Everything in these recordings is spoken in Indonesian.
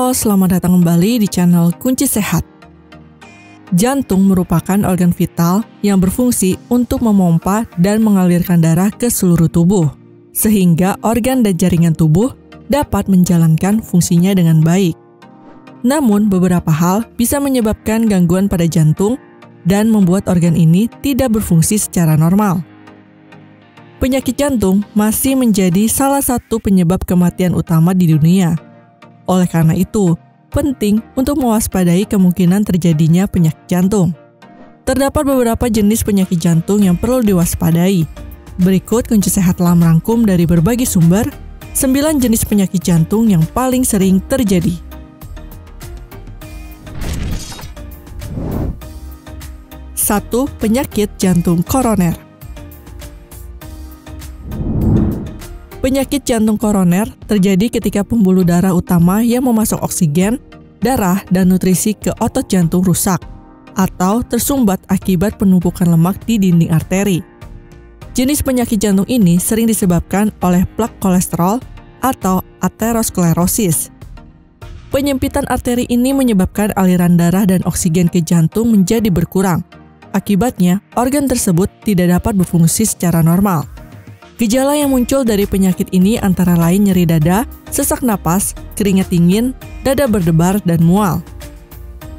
Halo, selamat datang kembali di channel Kunci Sehat. Jantung merupakan organ vital yang berfungsi untuk memompa dan mengalirkan darah ke seluruh tubuh, sehingga organ dan jaringan tubuh dapat menjalankan fungsinya dengan baik. Namun, beberapa hal bisa menyebabkan gangguan pada jantung dan membuat organ ini tidak berfungsi secara normal. Penyakit jantung masih menjadi salah satu penyebab kematian utama di dunia. Oleh karena itu, penting untuk mewaspadai kemungkinan terjadinya penyakit jantung. Terdapat beberapa jenis penyakit jantung yang perlu diwaspadai. Berikut Kunci Sehat telah merangkum dari berbagai sumber 9 jenis penyakit jantung yang paling sering terjadi. 1. Penyakit jantung koroner. Penyakit jantung koroner terjadi ketika pembuluh darah utama yang memasok oksigen, darah, dan nutrisi ke otot jantung rusak atau tersumbat akibat penumpukan lemak di dinding arteri. Jenis penyakit jantung ini sering disebabkan oleh plak kolesterol atau aterosklerosis. Penyempitan arteri ini menyebabkan aliran darah dan oksigen ke jantung menjadi berkurang. Akibatnya, organ tersebut tidak dapat berfungsi secara normal. Gejala yang muncul dari penyakit ini antara lain nyeri dada, sesak napas, keringat dingin, dada berdebar, dan mual.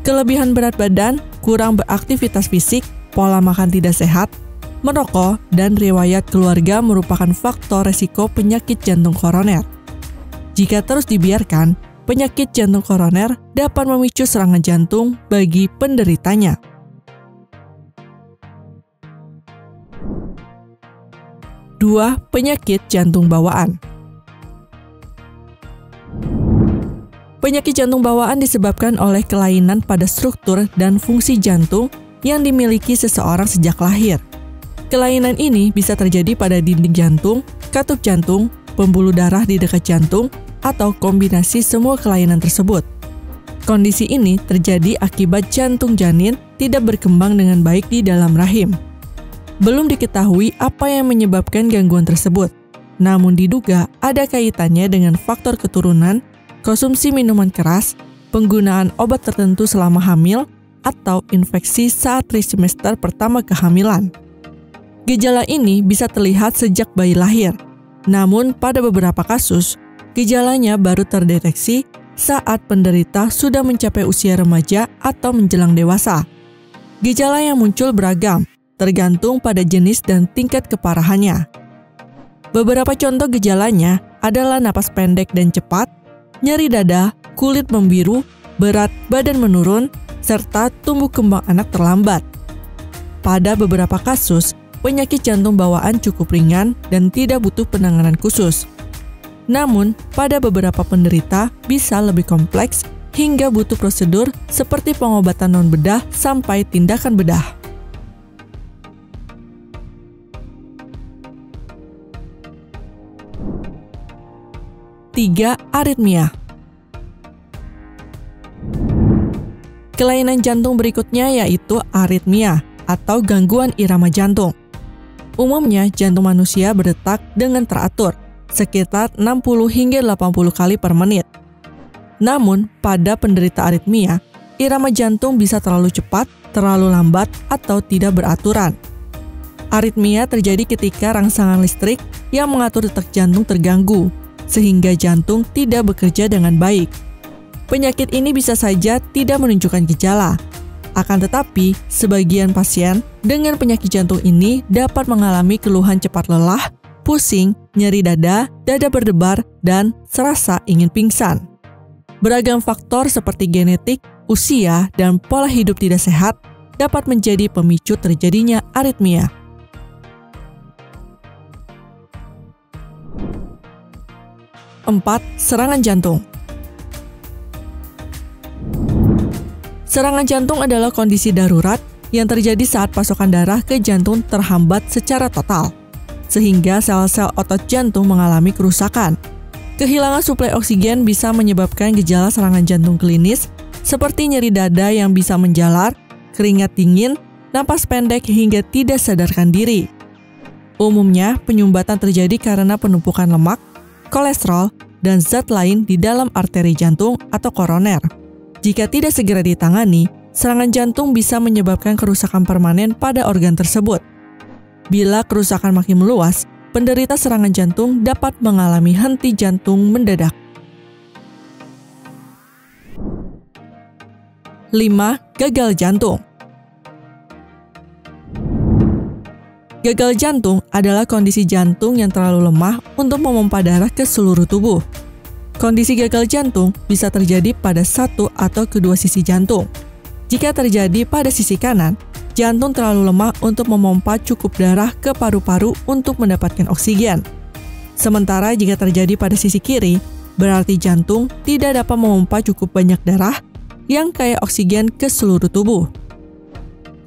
Kelebihan berat badan, kurang beraktivitas fisik, pola makan tidak sehat, merokok, dan riwayat keluarga merupakan faktor resiko penyakit jantung koroner. Jika terus dibiarkan, penyakit jantung koroner dapat memicu serangan jantung bagi penderitanya. 2. Penyakit jantung bawaan. Penyakit jantung bawaan disebabkan oleh kelainan pada struktur dan fungsi jantung yang dimiliki seseorang sejak lahir. Kelainan ini bisa terjadi pada dinding jantung, katup jantung, pembuluh darah di dekat jantung, atau kombinasi semua kelainan tersebut. Kondisi ini terjadi akibat jantung janin tidak berkembang dengan baik di dalam rahim. Belum diketahui apa yang menyebabkan gangguan tersebut, namun diduga ada kaitannya dengan faktor keturunan, konsumsi minuman keras, penggunaan obat tertentu selama hamil, atau infeksi saat trimester pertama kehamilan. Gejala ini bisa terlihat sejak bayi lahir, namun pada beberapa kasus, gejalanya baru terdeteksi saat penderita sudah mencapai usia remaja atau menjelang dewasa. Gejala yang muncul beragam, tergantung pada jenis dan tingkat keparahannya. Beberapa contoh gejalanya adalah napas pendek dan cepat, nyeri dada, kulit membiru, berat badan menurun, serta tumbuh kembang anak terlambat. Pada beberapa kasus, penyakit jantung bawaan cukup ringan dan tidak butuh penanganan khusus. Namun, pada beberapa penderita bisa lebih kompleks hingga butuh prosedur seperti pengobatan non-bedah sampai tindakan bedah. 3. Aritmia. Kelainan jantung berikutnya yaitu aritmia atau gangguan irama jantung. Umumnya, jantung manusia berdetak dengan teratur, sekitar 60 hingga 80 kali per menit. Namun, pada penderita aritmia, irama jantung bisa terlalu cepat, terlalu lambat, atau tidak beraturan. Aritmia terjadi ketika rangsangan listrik yang mengatur detak jantung terganggu, sehingga jantung tidak bekerja dengan baik. Penyakit ini bisa saja tidak menunjukkan gejala. Akan tetapi, sebagian pasien dengan penyakit jantung ini dapat mengalami keluhan cepat lelah, pusing, nyeri dada, dada berdebar, dan serasa ingin pingsan. Beragam faktor seperti genetik, usia, dan pola hidup tidak sehat dapat menjadi pemicu terjadinya aritmia. 4. Serangan jantung. Serangan jantung adalah kondisi darurat yang terjadi saat pasokan darah ke jantung terhambat secara total, sehingga sel-sel otot jantung mengalami kerusakan. Kehilangan suplai oksigen bisa menyebabkan gejala serangan jantung klinis seperti nyeri dada yang bisa menjalar, keringat dingin, napas pendek hingga tidak sadarkan diri. Umumnya, penyumbatan terjadi karena penumpukan lemak, kolesterol, dan zat lain di dalam arteri jantung atau koroner. Jika tidak segera ditangani, serangan jantung bisa menyebabkan kerusakan permanen pada organ tersebut. Bila kerusakan makin meluas, penderita serangan jantung dapat mengalami henti jantung mendadak. 5. Gagal jantung. Gagal jantung adalah kondisi jantung yang terlalu lemah untuk memompa darah ke seluruh tubuh. Kondisi gagal jantung bisa terjadi pada satu atau kedua sisi jantung. Jika terjadi pada sisi kanan, jantung terlalu lemah untuk memompa cukup darah ke paru-paru untuk mendapatkan oksigen. Sementara jika terjadi pada sisi kiri, berarti jantung tidak dapat memompa cukup banyak darah yang kaya oksigen ke seluruh tubuh.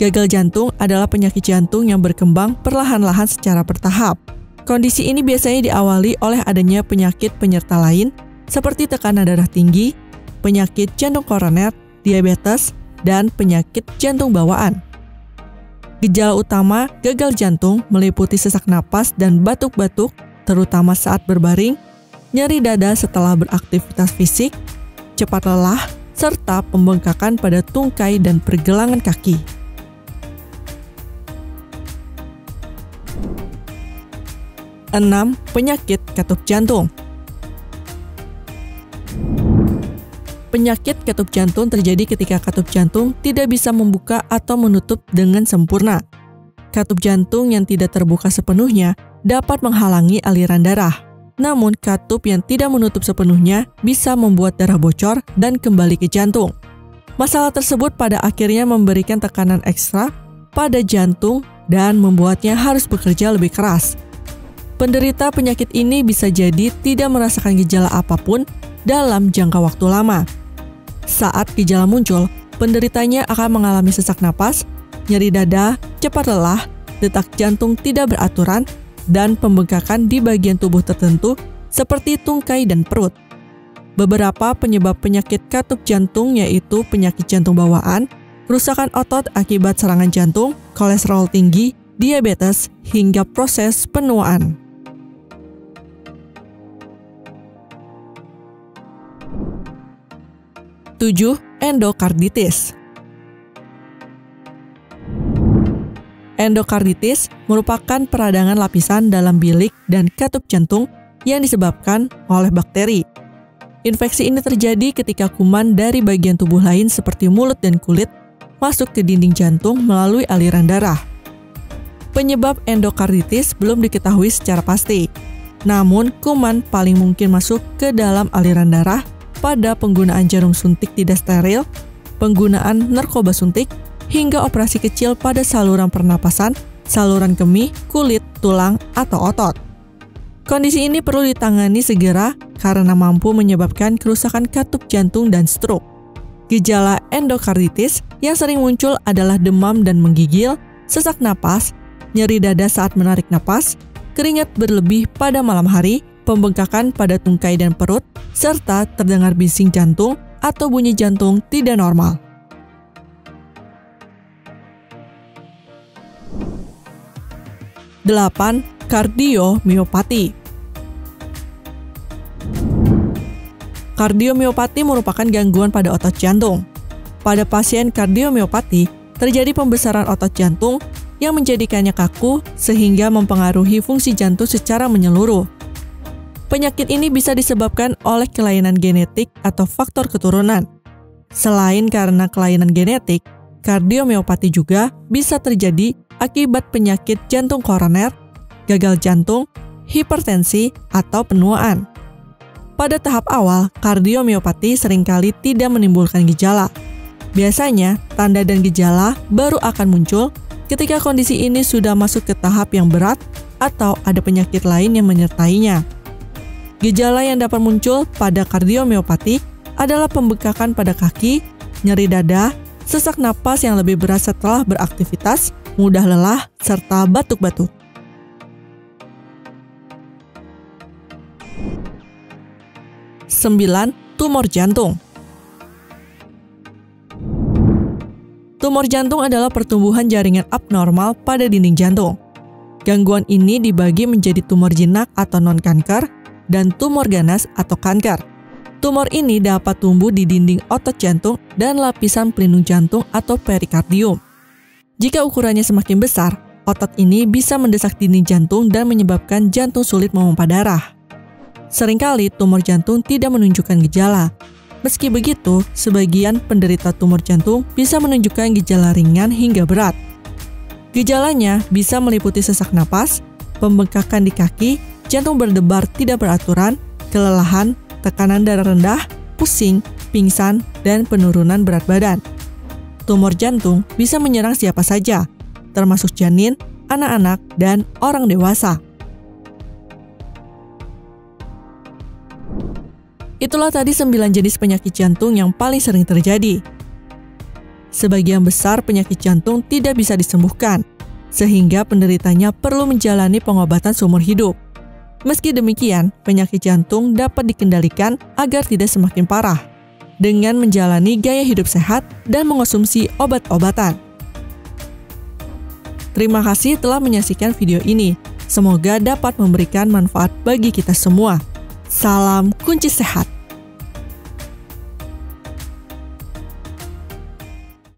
Gagal jantung adalah penyakit jantung yang berkembang perlahan-lahan secara bertahap. Kondisi ini biasanya diawali oleh adanya penyakit penyerta lain seperti tekanan darah tinggi, penyakit jantung koroner, diabetes, dan penyakit jantung bawaan. Gejala utama gagal jantung meliputi sesak napas dan batuk-batuk, terutama saat berbaring, nyeri dada setelah beraktivitas fisik, cepat lelah, serta pembengkakan pada tungkai dan pergelangan kaki. 6. Penyakit katup jantung. Penyakit katup jantung terjadi ketika katup jantung tidak bisa membuka atau menutup dengan sempurna. Katup jantung yang tidak terbuka sepenuhnya dapat menghalangi aliran darah. Namun, katup yang tidak menutup sepenuhnya bisa membuat darah bocor dan kembali ke jantung. Masalah tersebut pada akhirnya memberikan tekanan ekstra pada jantung dan membuatnya harus bekerja lebih keras. Penderita penyakit ini bisa jadi tidak merasakan gejala apapun dalam jangka waktu lama. Saat gejala muncul, penderitanya akan mengalami sesak napas, nyeri dada, cepat lelah, detak jantung tidak beraturan, dan pembengkakan di bagian tubuh tertentu seperti tungkai dan perut. Beberapa penyebab penyakit katup jantung yaitu penyakit jantung bawaan, kerusakan otot akibat serangan jantung, kolesterol tinggi, diabetes, hingga proses penuaan. 7. Endokarditis. Endokarditis merupakan peradangan lapisan dalam bilik dan katup jantung yang disebabkan oleh bakteri. Infeksi ini terjadi ketika kuman dari bagian tubuh lain seperti mulut dan kulit masuk ke dinding jantung melalui aliran darah. Penyebab endokarditis belum diketahui secara pasti. Namun, kuman paling mungkin masuk ke dalam aliran darah pada penggunaan jarum suntik tidak steril, penggunaan narkoba suntik, hingga operasi kecil pada saluran pernapasan, saluran kemih, kulit, tulang, atau otot. Kondisi ini perlu ditangani segera karena mampu menyebabkan kerusakan katup jantung dan stroke. Gejala endokarditis yang sering muncul adalah demam dan menggigil, sesak napas, nyeri dada saat menarik napas, keringat berlebih pada malam hari, pembengkakan pada tungkai dan perut, serta terdengar bising jantung atau bunyi jantung tidak normal. Delapan, kardiomiopati. Kardiomiopati merupakan gangguan pada otot jantung. Pada pasien kardiomiopati, terjadi pembesaran otot jantung yang menjadikannya kaku sehingga mempengaruhi fungsi jantung secara menyeluruh. Penyakit ini bisa disebabkan oleh kelainan genetik atau faktor keturunan. Selain karena kelainan genetik, kardiomiopati juga bisa terjadi akibat penyakit jantung koroner, gagal jantung, hipertensi, atau penuaan. Pada tahap awal, kardiomiopati seringkali tidak menimbulkan gejala. Biasanya, tanda dan gejala baru akan muncul ketika kondisi ini sudah masuk ke tahap yang berat atau ada penyakit lain yang menyertainya. Gejala yang dapat muncul pada kardiomiopati adalah pembengkakan pada kaki, nyeri dada, sesak napas yang lebih berat setelah beraktivitas, mudah lelah, serta batuk-batuk. 9. Tumor jantung. Tumor jantung adalah pertumbuhan jaringan abnormal pada dinding jantung. Gangguan ini dibagi menjadi tumor jinak atau non-kanker dan tumor ganas atau kanker. Tumor ini dapat tumbuh di dinding otot jantung dan lapisan pelindung jantung atau perikardium. Jika ukurannya semakin besar, otot ini bisa mendesak dinding jantung dan menyebabkan jantung sulit memompa darah. Seringkali tumor jantung tidak menunjukkan gejala. Meski begitu, sebagian penderita tumor jantung bisa menunjukkan gejala ringan hingga berat. Gejalanya bisa meliputi sesak napas, pembengkakan di kaki, jantung berdebar tidak beraturan, kelelahan, tekanan darah rendah, pusing, pingsan, dan penurunan berat badan. Tumor jantung bisa menyerang siapa saja, termasuk janin, anak-anak, dan orang dewasa. Itulah tadi 9 jenis penyakit jantung yang paling sering terjadi. Sebagian besar penyakit jantung tidak bisa disembuhkan, sehingga penderitanya perlu menjalani pengobatan seumur hidup. Meski demikian, penyakit jantung dapat dikendalikan agar tidak semakin parah, dengan menjalani gaya hidup sehat dan mengonsumsi obat-obatan. Terima kasih telah menyaksikan video ini. Semoga dapat memberikan manfaat bagi kita semua. Salam kunci sehat.